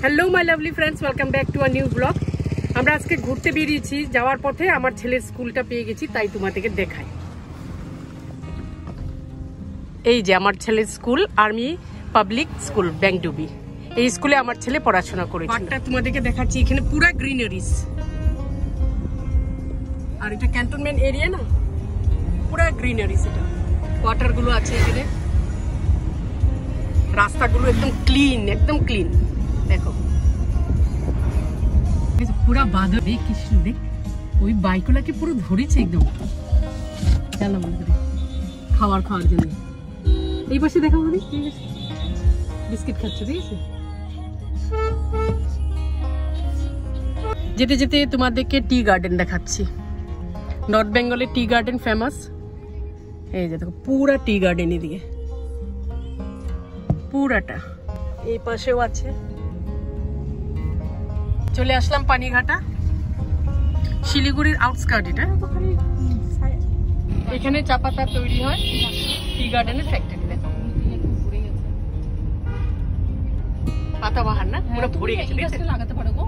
Hello my lovely friends, welcome back to a new blog. আমরা আজকে ঘুরতে বেরিয়েছি, যাওয়ার পথে আমার ছেলের স্কুলটা পেয়ে গেছি, তাই তোমাদেরকে দেখাই। এই যে আমার ছেলের school, army public school Bangdubi. এই স্কুলে আমার ছেলে পড়াশোনা করেছে। মাঠটা তোমাদেরকে দেখাচ্ছি, এখানে পুরা গ্রিনারিস, আর এটা ক্যান্টনমেন্ট এরিয়া না, পুরা গ্রিনারিস। এটা কোয়ার্টার গুলো আছে এখানে, রাস্তাগুলো একদম ক্লিন, একদম ক্লিন। দেখো পুরা বাঁধা, দেখ কি দেখ, ওই বাইকগুলাকে পুরো ধরেছে একদম। চালাম খাওয়ার জন্য। এই পাশে দেখো মানে বিস্কিট খাচ্ছে, ঠিক আছে। যেতে যেতে তোমাদেরকে টি গার্ডেন দেখাচ্ছি। নর্থ বেঙ্গলের টি গার্ডেন ফেমাস। এই যে দেখো পুরা টি গার্ডেন, এদিকে পুরাটা, এই পাশেও আছে। চলে আসলাম পানিঘাটা, শিলিগুড়ির আউটস্কার্ট। এটা এখানে চা পাতা তৈরি হয়, টি গার্ডেনের ফ্যাক্টরি। দেখো পাতা বাহার না, পুরো ভরে গেছে, লাগাতে পারো গো।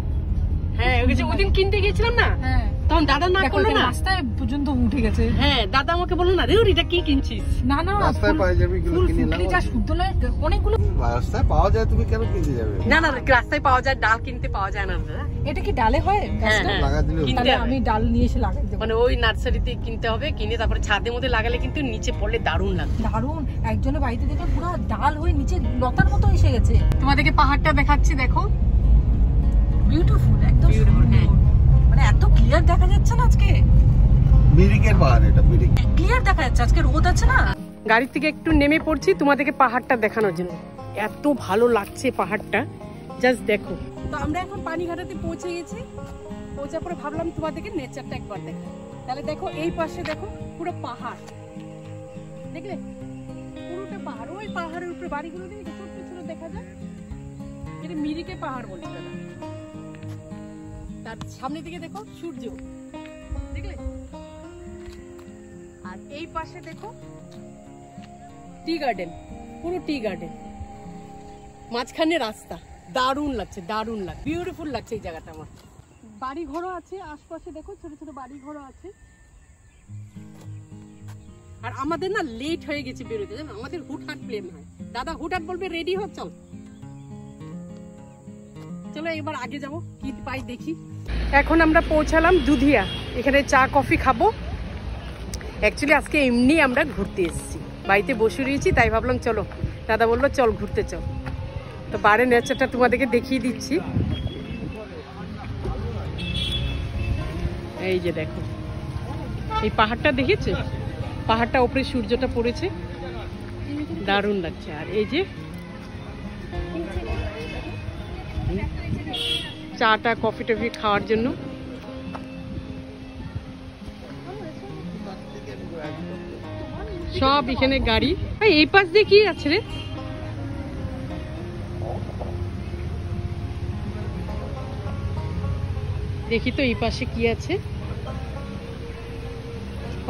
হ্যাঁ ওদিন কিনতে গিয়েছিলাম না, তখন দাদা না করলো না, রাস্তায় পর্যন্ত উঠে গেছে। হ্যাঁ দাদা আমাকে বললো না, রে এটা কি কিনছিস? না না রাস্তায় পাওয়া যাবে, এগুলো কিনে নাও। যা শুদ্ধ নয়, অনেকগুলো রাস্তায় পাওয়া যায়, তুমি কেন কিনতে যাবে? না না রাস্তায় পাওয়া যায়, ডাল কিনতে পাওয়া যায় না। এটা কি ডালে হয়? লাগা দিলে কিনতে, আমি ডাল নিয়ে এসে লাগাই দেব। মানে ওই নার্সারিতে কিনতে হবে, কিনে তারপরে ছাদের মধ্যে লাগালে কিন্তু নিচে পড়লে দারুণ লাগবে। দারুণ, একজনের বাড়িতে দেখে পুরো ডাল হয়ে নিচে লতার মতো এসে গেছে। তোমাদেরকে পাহাড়টা দেখাচ্ছি, দেখো বিউটিফুল, একদম বিউটিফুল। মানে এত ক্লিয়ার দেখা যাচ্ছে না আজকে, মিরিকের পাহাড়, এটা মিরিক ক্লিয়ার দেখা যাচ্ছে। আজকে রোদ আছে না। গাড়ি থেকে একটু নেমে পড়ছি তোমাদেরকে পাহাড়টা দেখানোর জন্য। এত ভালো লাগছে পাহাড়টা, জাস্ট দেখো। তো আমরা এখন পানিঘাটাতে পৌঁছে গেছি। পৌঁছার পরে ভাবলাম তোমাদেরকে নেচারটা একবার দেখো। তাহলে দেখো এই পাশে দেখো পুরো পাহাড়, দেখলে পুরোটা পাহাড়। ওই পাহাড়ের উপরে বাড়িগুলো দেখে ছোট ছোট দেখা যায়, এটা মিরিকে পাহাড় বলে। তার সামনে দিকে দেখো সূর্য, দেখলে। আর এই পাশে দেখো টি গার্ডেন, পুরো টি গার্ডেন, মাঝখানে রাস্তা। দারুণ লাগছে, দারুণ লাগছে, বিউটিফুল লাগছে এই জায়গাটা। আমার বাড়ি ঘরও আছে আশপাশে, দেখো ছোট ছোট বাড়ি ঘরও আছে। আর আমাদের না লেট হয়ে গেছে বেরোতে, জানো, আমাদের হুটহাট প্লেন হয়। দাদা হুটহাট বলবে রেডি হ, চল চলো এবার আগে যাবো, কি পাই দেখি। এখন আমরা পৌঁছালাম দুধিয়া, এখানে চা কফি খাবো। অ্যাকচুয়ালি আজকে এমনি আমরা ঘুরতে এসেছি, বাড়িতে বসে রয়েছি, তাই ভাবলাম চলো। দাদা বললো চল ঘুরতে চল। তো বাইরের নেচারটা তোমাদেরকে দেখিয়ে দিচ্ছি। এই যে দেখো এই পাহাড়টা, দেখেছো পাহাড়টা উপরে সূর্যটা পড়েছে, দারুণ লাগছে। আর এই যে চাটা কফি টফি খাওয়ার জন্য সব এখানে গাড়ি। এই পাশ দিয়ে কি আছে রে? দেখি তো এই পাশে কি আছে।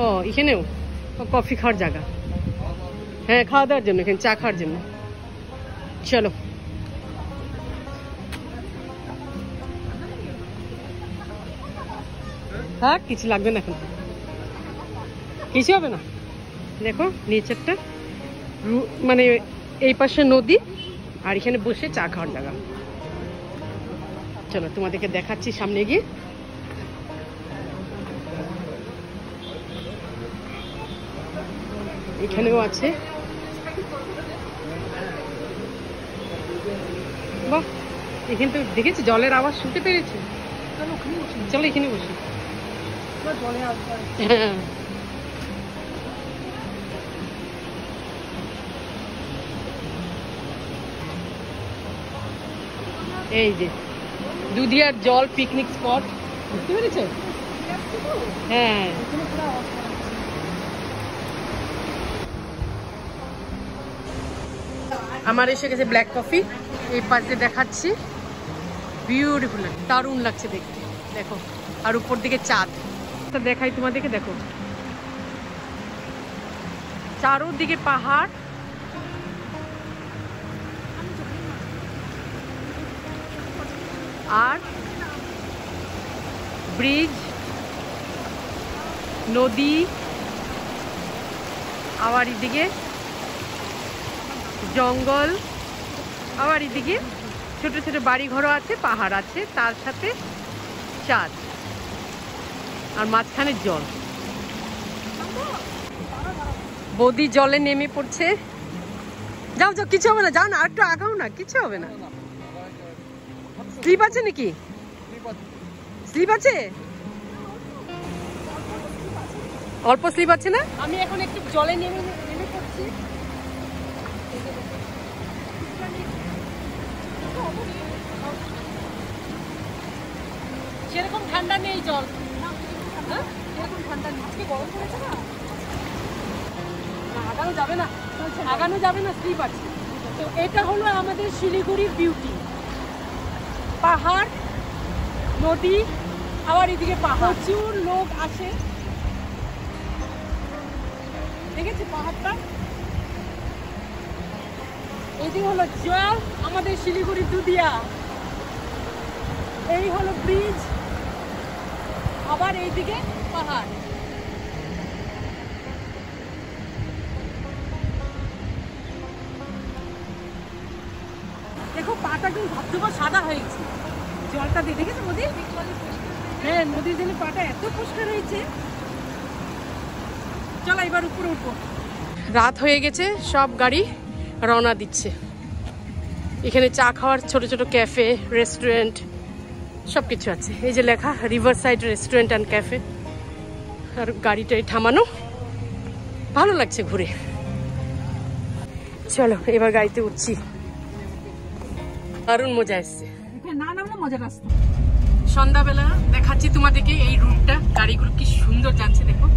ও এখানেও কফি খাওয়ার জায়গা। হ্যাঁ খাওয়া দাওয়ার জন্য, এখানে চা খাওয়ার জন্য। চলো হ্যাঁ কিছু লাগবে না, এখন কিছু হবে না। দেখো নেচারটা, মানে এই পাশে নদী, আর এখানে বসে চা খাওয়ার জায়গা। চলো তোমাদেরকে দেখাচ্ছি সামনে গিয়ে। এখানেও আছে, বাহ এখানে তো দেখেছি জলের আওয়াজ শুনতে পেরেছি। চলো এখানে বসি। হ্যাঁ এই যে দুধিয়ার জল পিকনিক স্পট, বুঝতে পেরেছো? হ্যাঁ আমার এসে গেছে ব্ল্যাক কফি, এই পাশে দেখাচ্ছি। বিউটিফুল, দারুণ লাগছে দেখতে, দেখো। আর উপর দিকে চাঁদ, দেখাই তোমাদেরকে, দেখো চারোদিকে পাহাড়। আর ব্রিজ, নদী, আবার এদিকে জঙ্গল, আবার এদিকে ছোট ছোট বাড়ি ঘরও আছে, পাহাড় আছে, তার সাথে চাঁদ, আর মাঝখানে জল। বৌদি জলে নেমে পড়ছে। যাও যাও, কিছু হবে না, যাও না, আর একটু আগাও না, কিছু হবে না। স্লিপ আছে নাকি? স্লিপ আছে, অল্প স্লিপ আছে না? আমি এখন একটু জলে নেমে পড়ছি। সেরকম ঠান্ডা নেই জল, সেরকম ঠান্ডা নেই। আজকে গরম পড়েছে না, আগানো যাবে না, আগানো যাবে না, স্লিপ আছে। তো এটা হলো আমাদের শিলিগুড়ির বিউটি, পাহাড়, নদী, আবার এদিকে পাহাড়, প্রচুর লোক আসে। দেখেছি পাহাড়টা, এইদিকে হলো জল, আমাদের শিলিগুড়ির দুধিয়া, এই হলো ব্রিজ, আবার এইদিকে পাহাড়। দেখো পাটা কিন্তু ধবধবা সাদা হয়ে গেছে জলটা দিয়ে, দেখেছো নদী? হ্যাঁ, নদীর জন্য পাটা এত পরিষ্কার হয়েছে। চলো এবার উপরে উঠবো। রাত হয়ে গেছে, সব গাড়ি রওনা দিচ্ছে। এখানে চা খাওয়ার ছোট ছোট ক্যাফে, রেস্টুরেন্ট সবকিছু আছে। এই যে লেখা river side restaurant and cafe. আর গাড়িটাই থামানো, ভালো লাগছে ঘুরে। চলো এবার গাড়িতে উঠছি। দারুণ মজা এসছে, সন্ধ্যাবেলা দেখাচ্ছি তোমাদেরকে এই রুটটা। গাড়িগুলো কি সুন্দর যাচ্ছে দেখো।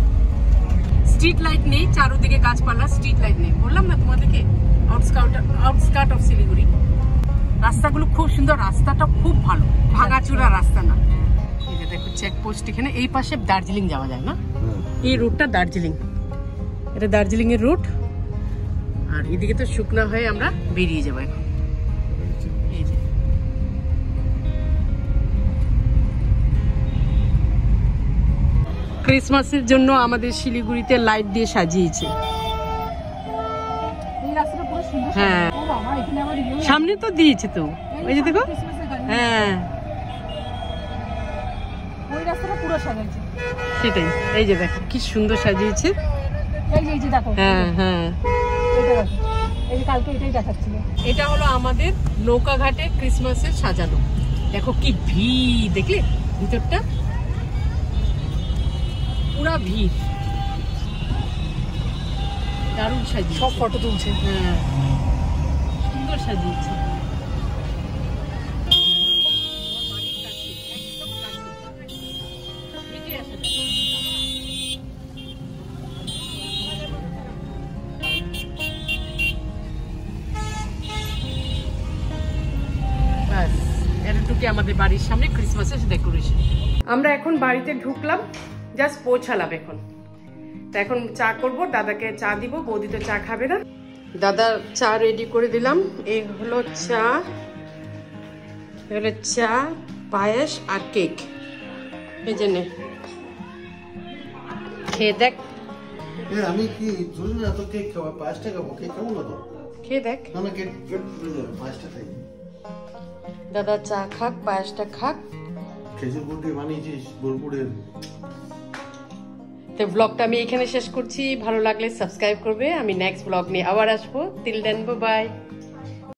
স্ট্রিট লাইট নেই, চারোদিকে গাছপালা, স্ট্রিট লাইট নেই। বললাম না তোমাদেরকে, আউটস্কার্ট অফ শিলিগুড়ি। রাস্তাগুলো খুব সুন্দর, রাস্তাটা খুব ভালো, ভাঙাচুরা রাস্তা না। এই যে দেখো চেকপোস্ট এখানে। এই পাশে দার্জিলিং যাওয়া যায় না, এই রুটটা দার্জিলিং, এটা দার্জিলিং এর রুট। আর এদিকে তো শুকনা হয়ে আমরা বেরিয়ে যাবো এখন। এই যে ক্রিসমাসের জন্য আমাদের শিলিগুড়িতে লাইট দিয়ে সাজিয়েছে। হ্যাঁ, সামনে তো দিয়েছে তো, ওই যে দেখো। হ্যাঁ, ওই রাস্তাটা পুরো সাজিয়েছে, সেটাই। এই যে দেখো কি সুন্দর সাজিয়েছে। এই যে দেখো, হ্যাঁ হ্যাঁ, এই যে কালকে এটাই দেখাচ্ছিল। এটা হলো আমাদের নৌকাঘাটে ক্রিসমাসের সাজানো। দেখো কি ভিড়, দেখলে ভিতরটা পুরা ভিড়, দারুণ সাজিয়ে, সব ফটো তুলছে। হ্যাঁ, সুন্দর সাজিয়েছে। আমাদের বাড়ির সামনে ক্রিসমাসের ডেকোরেশন। আমরা এখন বাড়িতে ঢুকলাম, জাস্ট পৌঁছালাম এখন। তো এখন চা করব, দাদাকে চা দিব, বৌদি তো চা খাবে না। দাদার চা রেডি করে দিলাম। এই হলো চা, এগুলো চা, পায়েস আর কেক। এই জন্য খেয়ে দেখ। আমি কি না তো কেক খাবো, পায়েসটা খাবো, কেক খাবো না তো। খেয়ে দেখ। না কেক পায়েসটা খাই। দাদা চা খাক, পায়েসটা খাক। খেজুর গুড় দিয়ে বানিয়েছিস বোলপুরের। তো ব্লগটা আমি এখানে শেষ করছি। ভালো লাগলে সাবস্ক্রাইব করবে। আমি নেক্সট ব্লগ নিয়ে আবার আসবো। Till then, by.